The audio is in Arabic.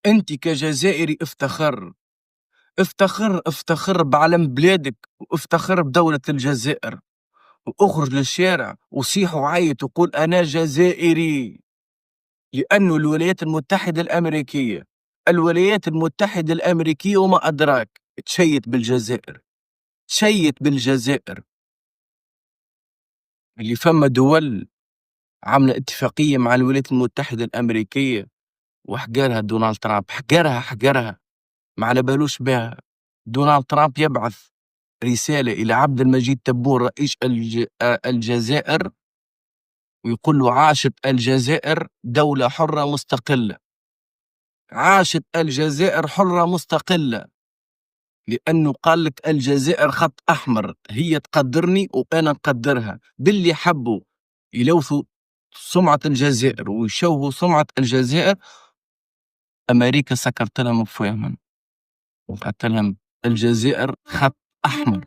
أنت كجزائري افتخر، افتخر بعلم بلادك، وافتخر بدولة الجزائر، واخرج للشارع وصيح وعيط وقول أنا جزائري. لأنه الولايات المتحدة الأمريكية وما أدراك تشيت بالجزائر، تشيت بالجزائر. اللي فما دول عاملة اتفاقية مع الولايات المتحدة الأمريكية وحقرها دونالد ترامب، حقرها ما على بالوش بها. دونالد ترامب يبعث رسالة إلى عبد المجيد تبون رئيس الجزائر، ويقول له عاشت الجزائر دولة حرة مستقلة، عاشت الجزائر حرة مستقلة. لأنه قال لك الجزائر خط أحمر، هي تقدرني وأنا نقدرها. باللي حبوا يلوثوا سمعة الجزائر ويشوهوا سمعة الجزائر، أمريكا سكرت لهم فمهم وقالت لهم الجزائر خط أحمر.